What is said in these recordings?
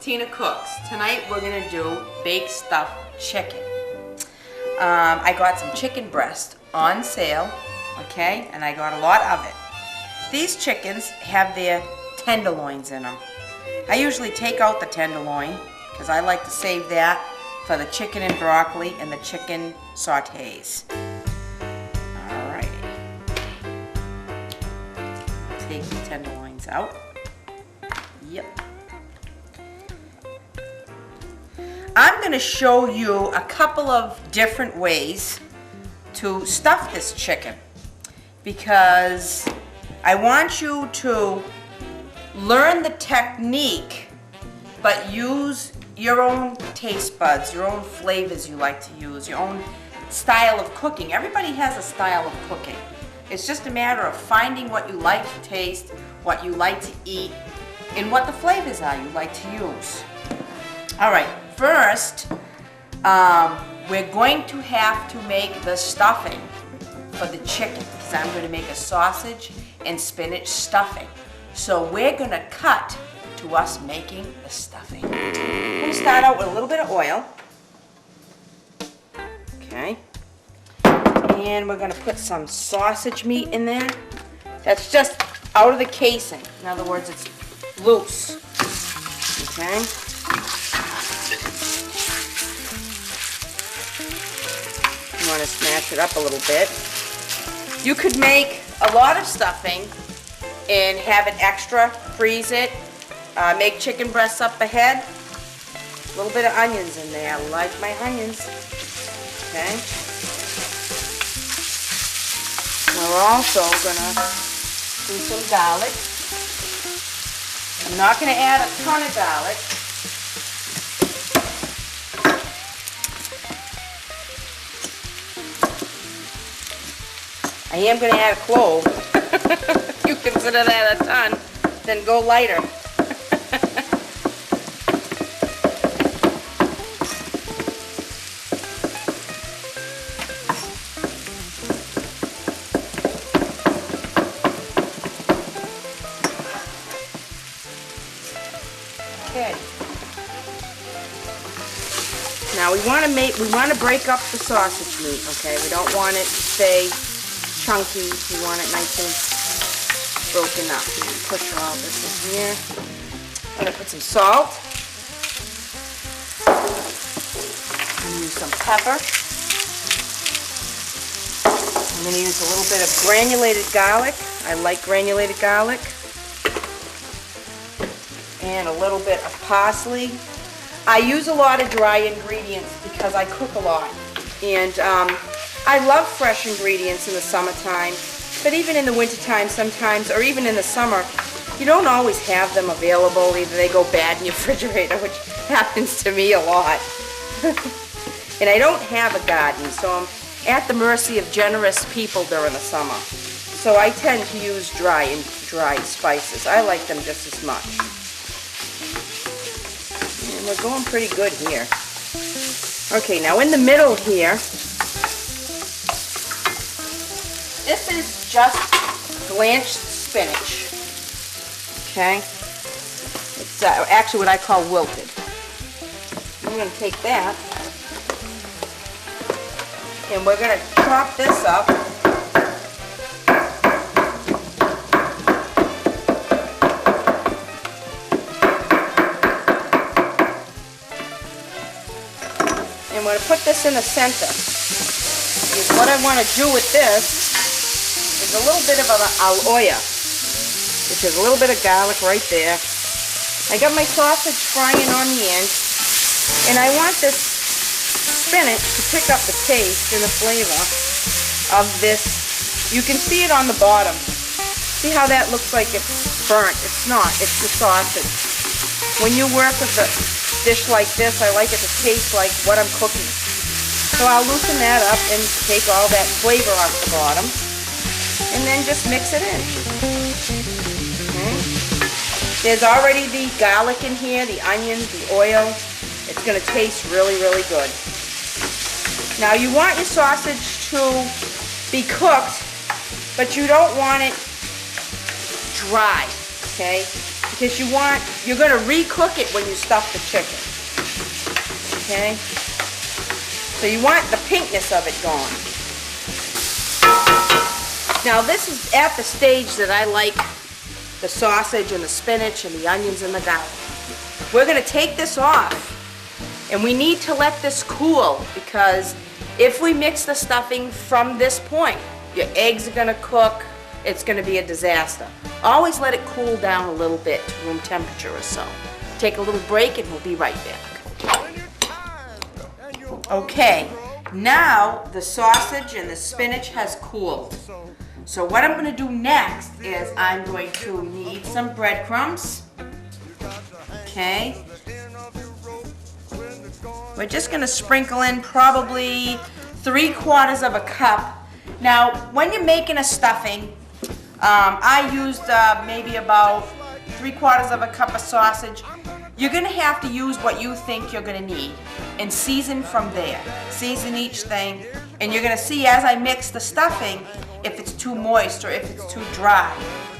Tina Cooks. Tonight we're gonna do baked stuffed chicken. I got some chicken breast on sale, okay, and I got a lot of it. These chickens have their tenderloins in them. I usually take out the tenderloin because I like to save that for the chicken and broccoli and the chicken sautés. Alright. Take the tenderloins out. Yep. I'm going to show you a couple of different ways to stuff this chicken because I want you to learn the technique but use your own taste buds, your own flavors you like to use, your own style of cooking. Everybody has a style of cooking. It's just a matter of finding what you like to taste, what you like to eat, and what the flavors are you like to use. Alright, first, we're going to have to make the stuffing for the chicken because I'm going to make a sausage and spinach stuffing. So we're going to cut to us making the stuffing. I'm going to start out with a little bit of oil. Okay. And we're going to put some sausage meat in there. That's just out of the casing. In other words, it's loose. Okay. You want to smash it up a little bit. You could make a lot of stuffing and have it extra, freeze it, make chicken breasts up ahead. A little bit of onions in there. I like my onions. Okay. We're also gonna do some garlic. I'm not gonna add a ton of garlic. I am gonna add a clove. You consider that a ton, then go lighter. Okay. Now we want to break up the sausage meat, okay? We don't want it to stay chunky. We want it nice and broken up. And push all this in here. I'm going to put some salt. I'm going to use some pepper. I'm going to use a little bit of granulated garlic. I like granulated garlic. And a little bit of parsley. I use a lot of dry ingredients because I cook a lot. And I love fresh ingredients in the summertime, but even in the wintertime sometimes, or even in the summer, you don't always have them available. Either they go bad in your refrigerator, which happens to me a lot. And I don't have a garden, so I'm at the mercy of generous people during the summer. So I tend to use dry spices. I like them just as much. And we're going pretty good here. Okay, now in the middle here, this is just blanched spinach. Okay? It's actually what I call wilted. I'm going to take that and we're going to chop this up. And we're going to put this in the center. Because what I want to do with this is a little bit of an aloe, which is a little bit of garlic right there. I got my sausage frying on the end, and I want this spinach to pick up the taste and the flavor of this. You can see it on the bottom. See how that looks like it's burnt? It's not. It's the sausage. When you work with a dish like this, I like it to taste like what I'm cooking. So I'll loosen that up and take all that flavor off the bottom, and then just mix it in. Okay. There's already the garlic in here, the onions, the oil. It's going to taste really, really good. Now you want your sausage to be cooked, but you don't want it dry, okay? because you're going to re-cook it when you stuff the chicken. Okay? So you want the pinkness of it gone. Now this is at the stage that I like the sausage and the spinach and the onions and the garlic. We're going to take this off, and we need to let this cool, because if we mix the stuffing from this point, your eggs are going to cook. It's going to be a disaster. Always let it cool down a little bit to room temperature or so. Take a little break and we'll be right back. Okay, now the sausage and the spinach has cooled. So what I'm going to do next is I'm going to need some breadcrumbs. Okay. We're just going to sprinkle in probably 3/4 of a cup. Now, when you're making a stuffing, I used maybe about 3/4 of a cup of sausage. You're going to have to use what you think you're going to need and season from there. Season each thing, and you're going to see as I mix the stuffing if it's too moist or if it's too dry.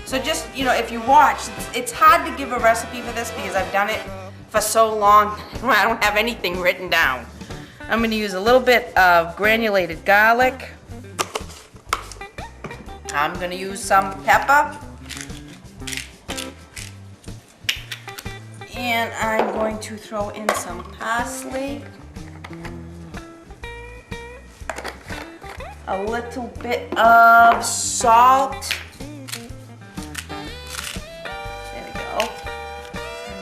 So just, you know, if you watch, it's hard to give a recipe for this because I've done it for so long. I don't have anything written down. I'm going to use a little bit of granulated garlic. I'm going to use some pepper. And I'm going to throw in some parsley. A little bit of salt. There we go.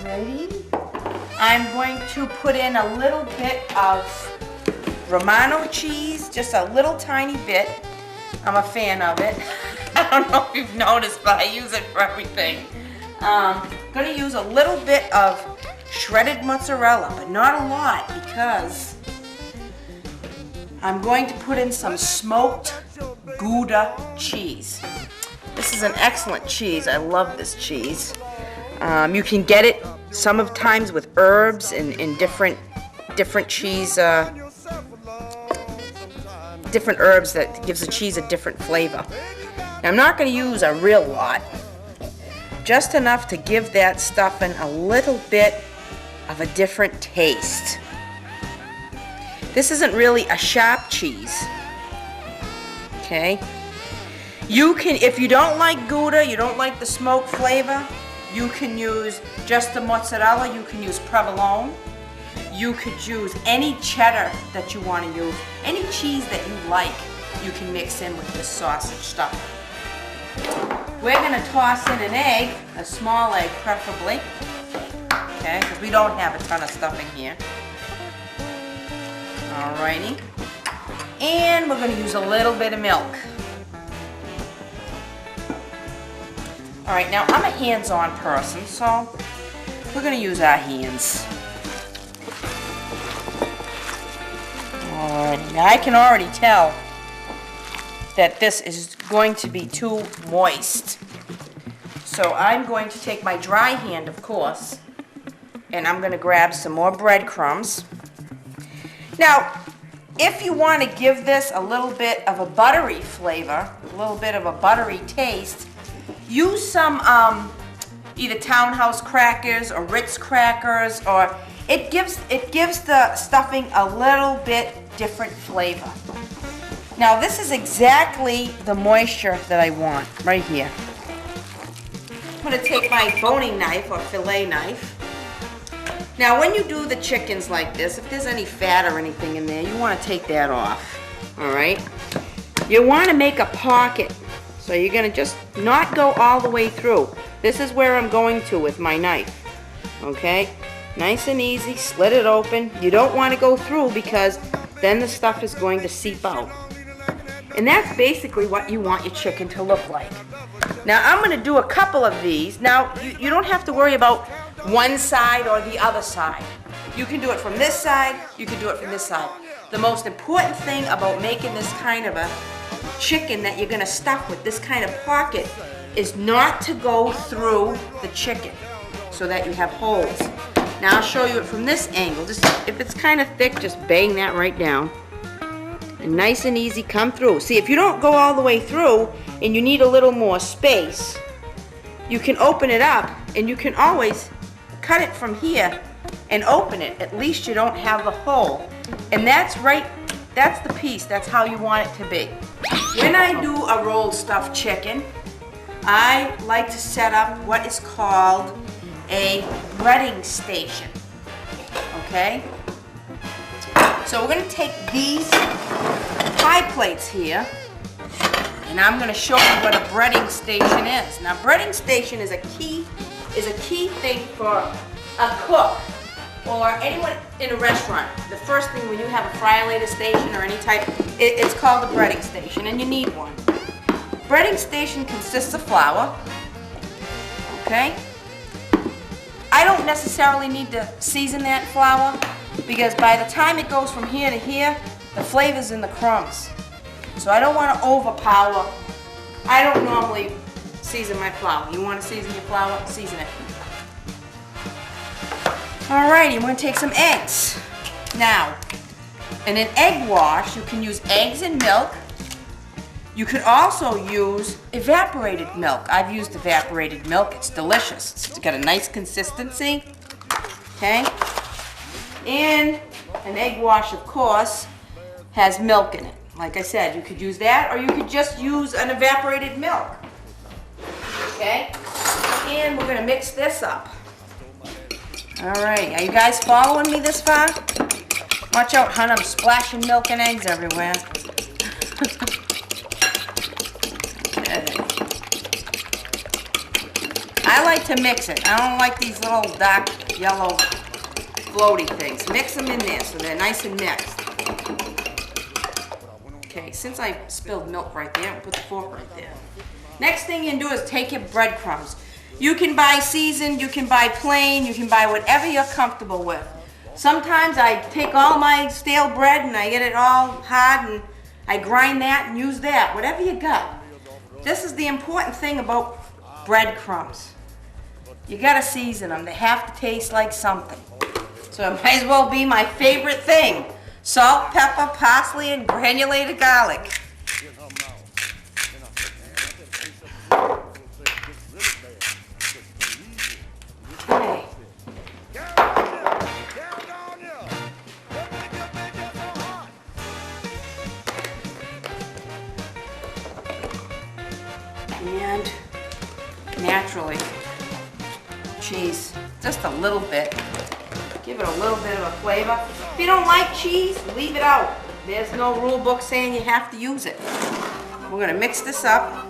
Ready? I'm going to put in a little bit of Romano cheese, just a little tiny bit. I'm a fan of it. I don't know if you've noticed, but I use it for everything. I'm going to use a little bit of shredded mozzarella, but not a lot, because I'm going to put in some smoked Gouda cheese. This is an excellent cheese. I love this cheese. You can get it sometimes with herbs and different cheese, different herbs that gives the cheese a different flavor. Now, I'm not going to use a real lot, just enough to give that stuffing a little bit of a different taste. This isn't really a sharp cheese. Okay? You can, if you don't like Gouda, you don't like the smoked flavor, you can use just the mozzarella, you can use provolone. You could use any cheddar that you want to use. Any cheese that you like, you can mix in with this sausage stuffing. We're going to toss in an egg, a small egg preferably, okay, because we don't have a ton of stuffing here. Alrighty. And we're going to use a little bit of milk. Alright, now I'm a hands-on person, so we're going to use our hands. Alrighty, now I can already tell that this is going to be too moist. So I'm going to take my dry hand, of course, and I'm going to grab some more breadcrumbs. Now, if you want to give this a little bit of a buttery flavor, a little bit of a buttery taste, use some either Townhouse crackers or Ritz crackers, or it gives the stuffing a little bit different flavor. Now this is exactly the moisture that I want right here. I'm going to take my boning knife or fillet knife. Now when you do the chickens like this, if there's any fat or anything in there, you want to take that off. Alright? You want to make a pocket. So you're going to just not go all the way through. This is where I'm going to with my knife. Okay? Nice and easy, slit it open. You don't want to go through because then the stuff is going to seep out. And that's basically what you want your chicken to look like. Now I'm going to do a couple of these. Now you don't have to worry about one side or the other side. You can do it from this side, you can do it from this side. The most important thing about making this kind of a chicken that you're going to stuff with, this kind of pocket, is not to go through the chicken so that you have holes. Now I'll show you it from this angle. Just if it's kind of thick, just bang that right down. And nice and easy, come through. See, if you don't go all the way through and you need a little more space, you can open it up And you can always cut it from here and open it. At least you don't have the hole. And that's the piece. That's how you want it to be. When I do a rolled stuffed chicken, I like to set up what is called a breading station. Okay? So we're going to take these pie plates here, and I'm going to show you what a breading station is. Now, breading station is a key thing for a cook or anyone in a restaurant. The first thing when you have a fryer later station or any type, it's called a breading station, and you need one. Breading station consists of flour, okay? I don't necessarily need to season that flour because by the time it goes from here to here, the flavor's in the crumbs. So I don't want to overpower. I don't normally season my flour. You want to season your flour? Season it. Alrighty, I'm going to take some eggs. Now, in an egg wash, you can use eggs and milk. You could also use evaporated milk. I've used evaporated milk. It's delicious. It's got a nice consistency. Okay? And an egg wash, of course, has milk in it. Like I said, you could use that, or you could just use an evaporated milk. Okay? And we're going to mix this up. Alright, are you guys following me this far? Watch out, hon, I'm splashing milk and eggs everywhere. I like to mix it. I don't like these little dark yellow floaty things. Mix them in there so they're nice and mixed. Okay, since I spilled milk right there, I'll put the fork right there. Next thing you can do is take your breadcrumbs. You can buy seasoned, you can buy plain, you can buy whatever you're comfortable with. Sometimes I take all my stale bread and I get it all hard and I grind that and use that, whatever you got. This is the important thing about breadcrumbs. You gotta season them. They have to taste like something. So it might as well be my favorite thing. Salt, pepper, parsley, and granulated garlic. Okay. And naturally, cheese, just a little bit. Give it a little bit of a flavor. If you don't like cheese, leave it out. There's no rule book saying you have to use it. We're gonna mix this up.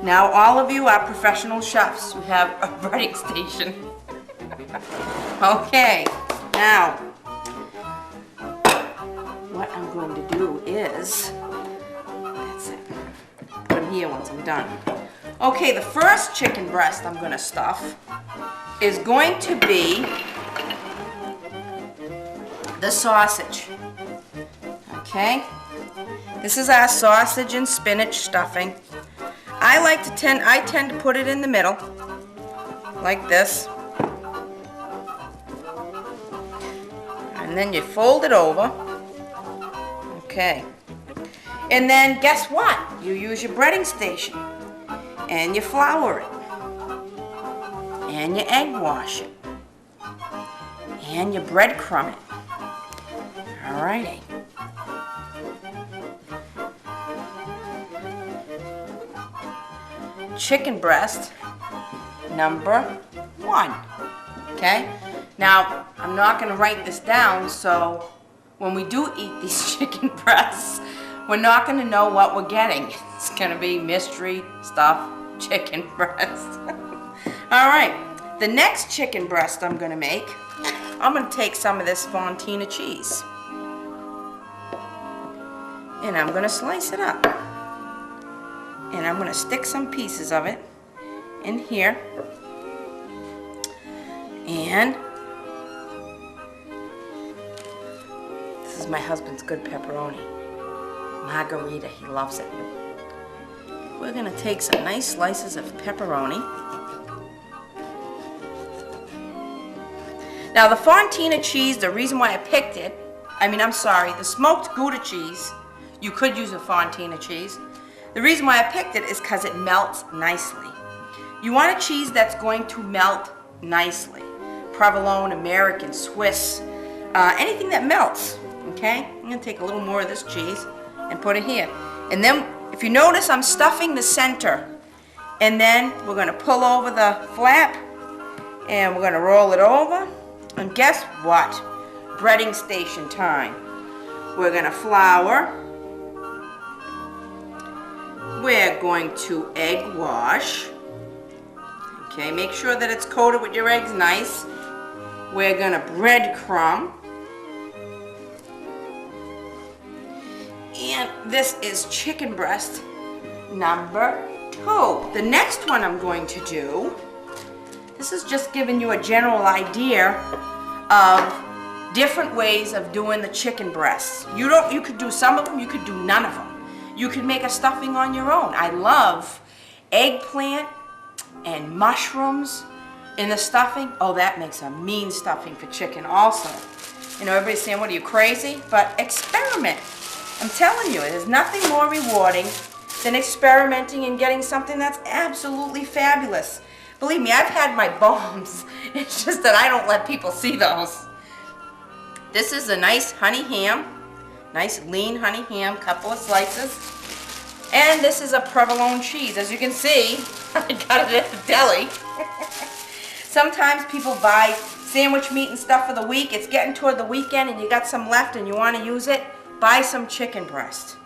Now all of you are professional chefs who have a breading station. Okay, now what I'm going to do is, that's it, put them here once I'm done. Okay, the first chicken breast I'm going to stuff is going to be the sausage. Okay? This is our sausage and spinach stuffing. I tend to put it in the middle, like this. And then you fold it over. Okay. And then guess what? You use your breading station. And you flour it. And you egg wash it. And you breadcrumb it. Alrighty. Chicken breast number 1. Okay? Now, I'm not going to write this down, so when we do eat these chicken breasts, we're not going to know what we're getting. It's going to be mystery stuffed chicken breast. Alright, the next chicken breast I'm going to make, I'm going to take some of this Fontina cheese. And I'm going to slice it up. And I'm going to stick some pieces of it in here. And this is my husband's good pepperoni. Margarita, he loves it. We're going to take some nice slices of pepperoni. Now the Fontina cheese, the reason why I picked it, the smoked Gouda cheese, you could use a Fontina cheese. The reason why I picked it is because it melts nicely. You want a cheese that's going to melt nicely. Provolone, American, Swiss, anything that melts, okay? I'm gonna take a little more of this cheese and put it here. And then, if you notice, I'm stuffing the center. And then we're gonna pull over the flap and we're gonna roll it over. And guess what? Breading station time. We're gonna flour. We're going to egg wash. Okay, make sure that it's coated with your eggs nice. We're gonna breadcrumb. And this is chicken breast number 2. The next one I'm going to do, this is just giving you a general idea of different ways of doing the chicken breasts. You could do some of them, you could do none of them. You could make a stuffing on your own. I love eggplant and mushrooms in the stuffing. Oh, that makes a mean stuffing for chicken also. You know, everybody's saying, what are you, crazy? But experiment. I'm telling you, there's nothing more rewarding than experimenting and getting something that's absolutely fabulous. Believe me, I've had my bombs. It's just that I don't let people see those. This is a nice honey ham. Nice lean honey ham, couple of slices. And this is a provolone cheese. As you can see, I got it at the deli. Sometimes people buy sandwich meat and stuff for the week. It's getting toward the weekend and you got some left and you want to use it. Buy some chicken breast.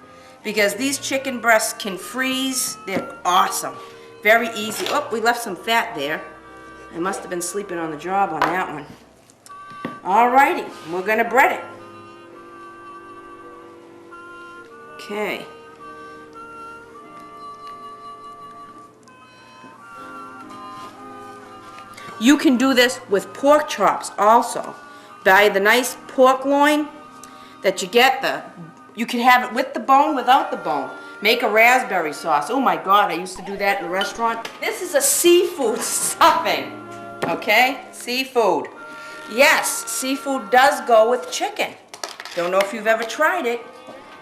Because these chicken breasts can freeze. They're awesome. Very easy. Oh, we left some fat there. I must have been sleeping on the job on that one. Alrighty, we're going to bread it. Okay. You can do this with pork chops also. Buy the nice pork loin that you get. You can have it with the bone, without the bone. Make a raspberry sauce. Oh my God, I used to do that in a restaurant. This is a seafood stuffing. Okay? Seafood. Yes, seafood does go with chicken. Don't know if you've ever tried it,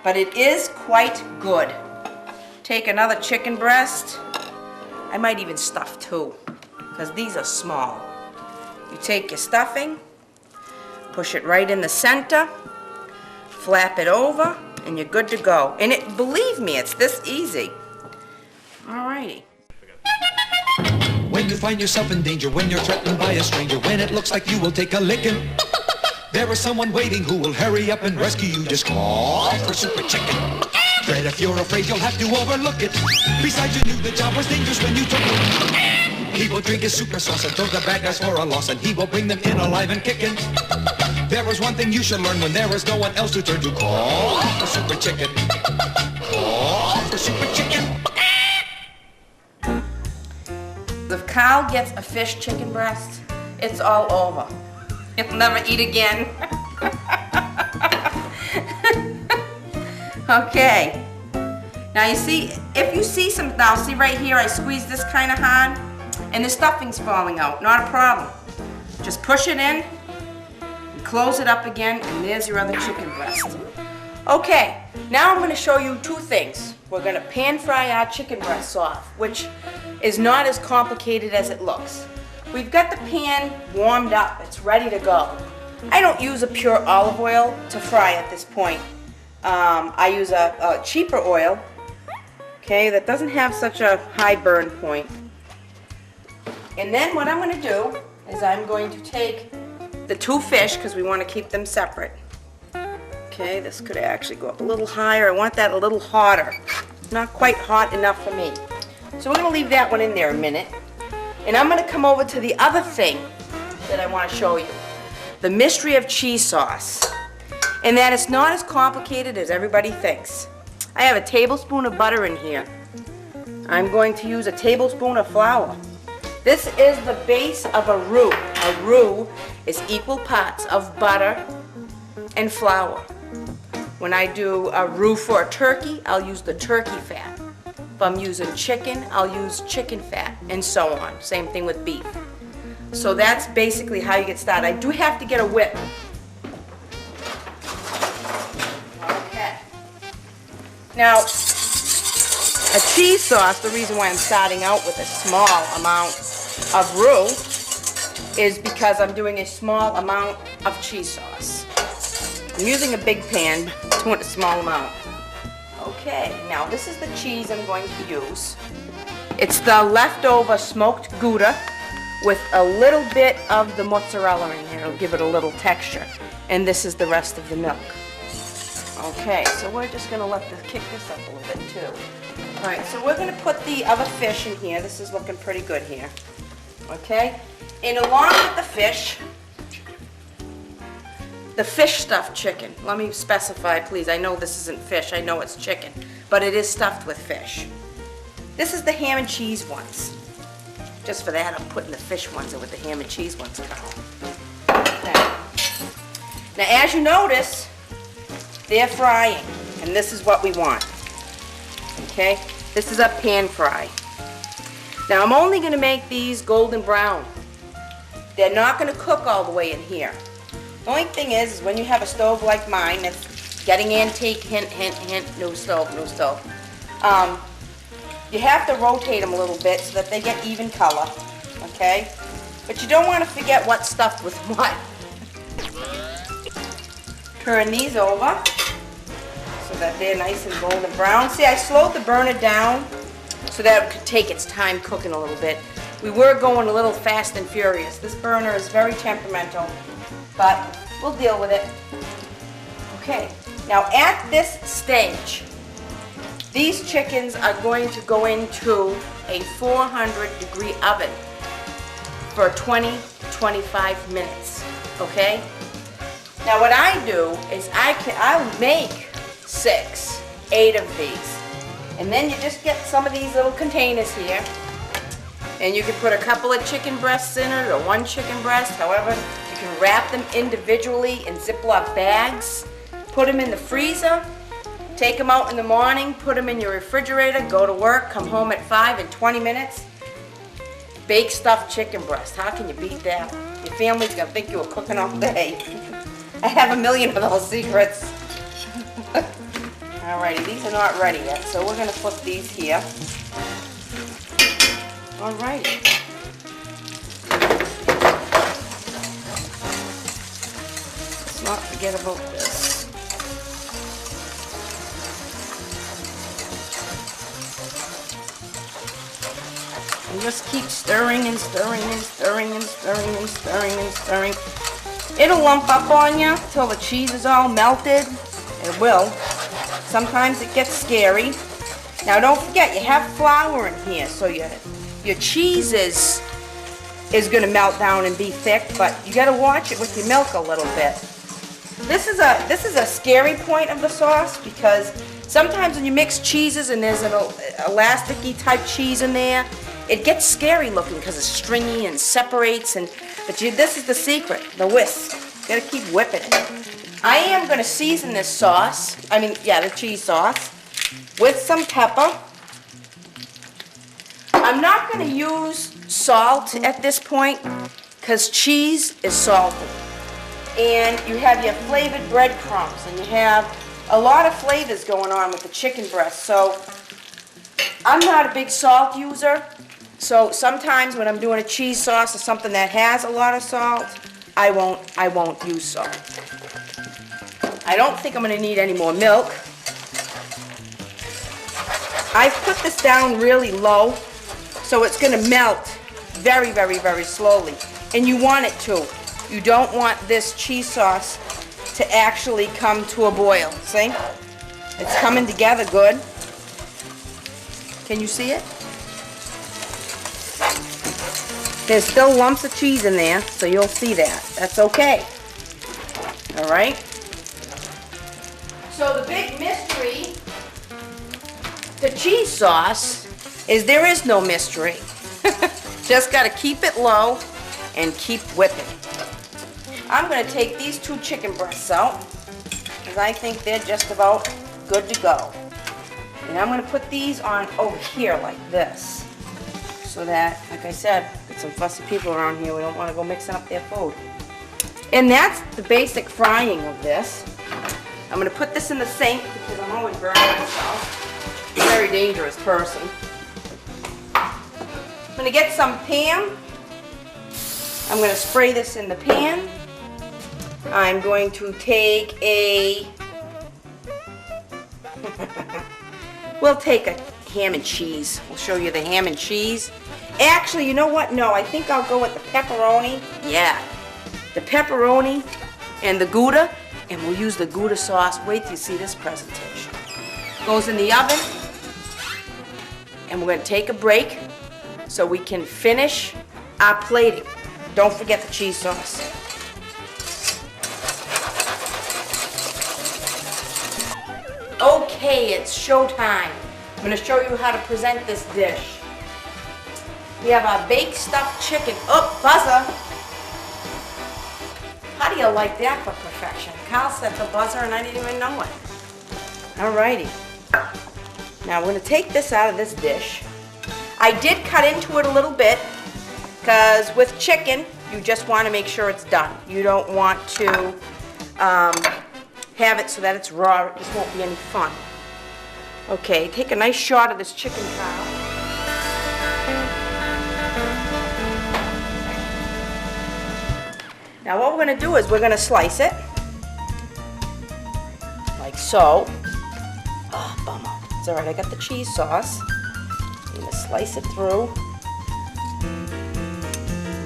but it is quite good. Take another chicken breast. I might even stuff 2, because these are small. You take your stuffing, push it right in the center, flap it over, and you're good to go. And believe me, it's this easy. Alrighty. When you find yourself in danger, when you're threatened by a stranger, when it looks like you will take a licking, there is someone waiting who will hurry up and rescue you. Just call for Super Chicken. Dread, if you're afraid, you'll have to overlook it. Besides, you knew the job was dangerous when you took it. He will drink his super sauce and throw the bad guys for a loss, and he will bring them in alive and kicking. There is one thing you should learn when there is no one else to turn to. Call for Super Chicken. Call for Super Chicken. If Carl gets a fish chicken breast, it's all over. He'll never eat again. Okay. Now you see, if you see some, now see right here, I squeeze this kind of hard, and the stuffing's falling out. Not a problem. Just push it in, and close it up again, and there's your other chicken breast. Okay, now I'm going to show you 2 things. We're going to pan fry our chicken breasts off, which is not as complicated as it looks. We've got the pan warmed up. It's ready to go. I don't use a pure olive oil to fry at this point. I use a cheaper oil, okay, that doesn't have such a high burn point. And then what I'm going to do is I'm going to take the 2 fish, because we want to keep them separate. Okay, this could actually go up a little higher. I want that a little hotter. Not quite hot enough for me. So we're going to leave that one in there a minute. And I'm going to come over to the other thing that I want to show you. The mystery of cheese sauce. And that it's not as complicated as everybody thinks. I have a tablespoon of butter in here. I'm going to use a tablespoon of flour. This is the base of a roux. A roux is equal parts of butter and flour. When I do a roux for a turkey, I'll use the turkey fat. If I'm using chicken, I'll use chicken fat, and so on. Same thing with beef. So that's basically how you get started. I do have to get a whip. Okay. Now, A cheese sauce, the reason why I'm starting out with a small amount of roux is because I'm doing a small amount of cheese sauce. I'm using a big pan, doing a small amount. Okay, now this is the cheese I'm going to use. It's the leftover smoked Gouda with a little bit of the mozzarella in there. It'll give it a little texture. And this is the rest of the milk. Okay, so we're just going to kick this up a little bit too. Alright, so we're going to put the other fish in here. This is looking pretty good here. Okay? And along with the fish stuffed chicken. Let me specify, please. I know this isn't fish. I know it's chicken. But it is stuffed with fish. This is the ham and cheese ones. Just for that, I'm putting the fish ones in with the ham and cheese ones. Now, as you notice, they're frying. And this is what we want. Okay? This is a pan fry. Now, I'm only going to make these golden brown. They're not going to cook all the way in here. The only thing is when you have a stove like mine, that's getting antique, hint, hint, hint, new stove, new stove. You have to rotate them a little bit so that they get even color, okay? But you don't want to forget what's stuffed with what. Turn these over so that they're nice and golden brown. See, I slowed the burner down so that it could take its time cooking a little bit. We were going a little fast and furious. This burner is very temperamental, but we'll deal with it. Okay, now at this stage, these chickens are going to go into a 400-degree oven for 20-25 minutes, okay? Now what I do is I'll make 6, 8 of these. And then you just get some of these little containers here. And you can put a couple of chicken breasts in it or one chicken breast, however. You can wrap them individually in Ziploc bags. Put them in the freezer. Take them out in the morning, put them in your refrigerator, go to work, come home at 5 in 20 minutes. Bake stuffed chicken breast. How can you beat that? Your family's going to think you were cooking all day. I have a million of those secrets. Alrighty, these are not ready yet, so we're going to put these here. Alrighty. Let's not forget about this. And just keep stirring and stirring and stirring and stirring and stirring and stirring. It'll lump up on you till the cheese is all melted. It will. Sometimes it gets scary. Now don't forget, you have flour in here, so your cheese is going to melt down and be thick, but you got to watch it with your milk a little bit. This is a scary point of the sauce because sometimes when you mix cheeses and there's an elasticy type cheese in there, it gets scary looking because it's stringy and separates. But this is the secret, the whisk. You got to keep whipping it. I am going to season this sauce, the cheese sauce, with some pepper. I'm not going to use salt at this point because cheese is salty. And you have your flavored breadcrumbs and you have a lot of flavors going on with the chicken breast. So I'm not a big salt user. So sometimes when I'm doing a cheese sauce or something that has a lot of salt, I won't use salt. I don't think I'm going to need any more milk. I've put this down really low, so it's going to melt very, very, very slowly. And you want it to. You don't want this cheese sauce to actually come to a boil. See? It's coming together good. Can you see it? There's still lumps of cheese in there, so you'll see that. That's okay. All right? So the big mystery, the cheese sauce, is there is no mystery. Just got to keep it low and keep whipping. I'm going to take these 2 chicken breasts out because I think they're just about good to go. And I'm going to put these on over here like this so that, like I said, got some fussy people around here. We don't want to go mixing up their food. And that's the basic frying of this. I'm going to put this in the sink because I'm always burning myself. very dangerous person. I'm going to get some Pam. I'm going to spray this in the pan. I'm going to take a... We'll take a ham and cheese. We'll show you the ham and cheese. Actually, you know what? No, I think I'll go with the pepperoni. Yeah, the pepperoni and the Gouda, and we'll use the Gouda sauce. Wait till you see this presentation. Goes in the oven, and we're going to take a break so we can finish our plating. Don't forget the cheese sauce. Okay, it's showtime. I'm going to show you how to present this dish. We have our baked stuffed chicken. Oh, buzzer! How do you like that for perfection? Carl set the buzzer and I didn't even know it. Alrighty. Now we're going to take this out of this dish. I did cut into it a little bit because with chicken, you just want to make sure it's done. You don't want to have it so that it's raw. It just won't be any fun. Okay, take a nice shot of this chicken, Carl. Now what we're going to do is we're going to slice it, like so. Oh, bummer. It's alright, I got the cheese sauce. I'm going to slice it through.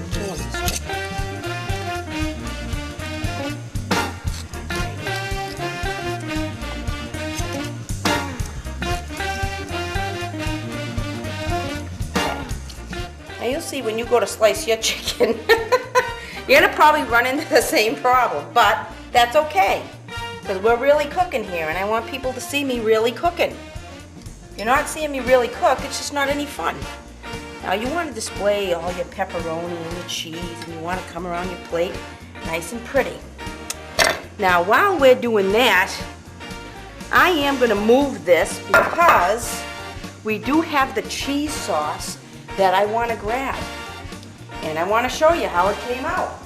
Which one is this chicken? Now you'll see when you go to slice your chicken, you're going to probably run into the same problem, but that's okay, because we're really cooking here, and I want people to see me really cooking. If you're not seeing me really cook, it's just not any fun. Now you want to display all your pepperoni and your cheese, and you want to come around your plate nice and pretty. Now while we're doing that, I am going to move this because we do have the cheese sauce that I want to grab. And I want to show you how it came out.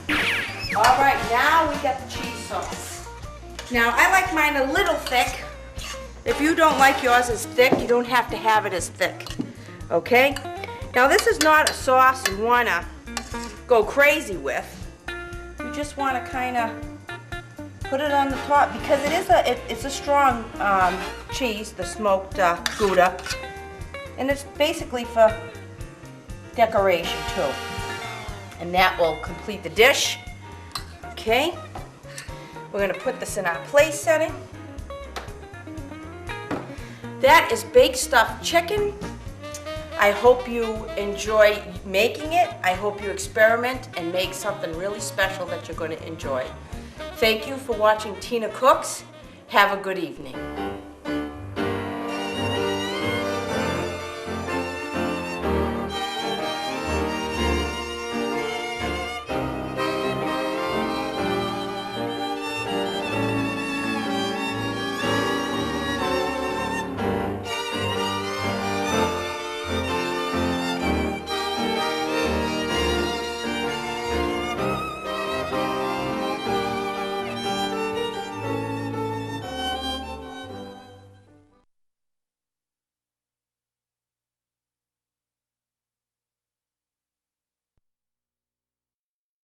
All right, now we got the cheese sauce. Now, I like mine a little thick. If you don't like yours as thick, you don't have to have it as thick. Okay? Now, this is not a sauce you want to go crazy with. You just want to kind of put it on the top because it's a strong cheese, the smoked Gouda. And it's basically for decoration, too. And that will complete the dish. Okay, we're going to put this in our place setting. That is baked stuffed chicken. I hope you enjoy making it. I hope you experiment and make something really special that you're going to enjoy. Thank you for watching Tina Cooks. Have a good evening.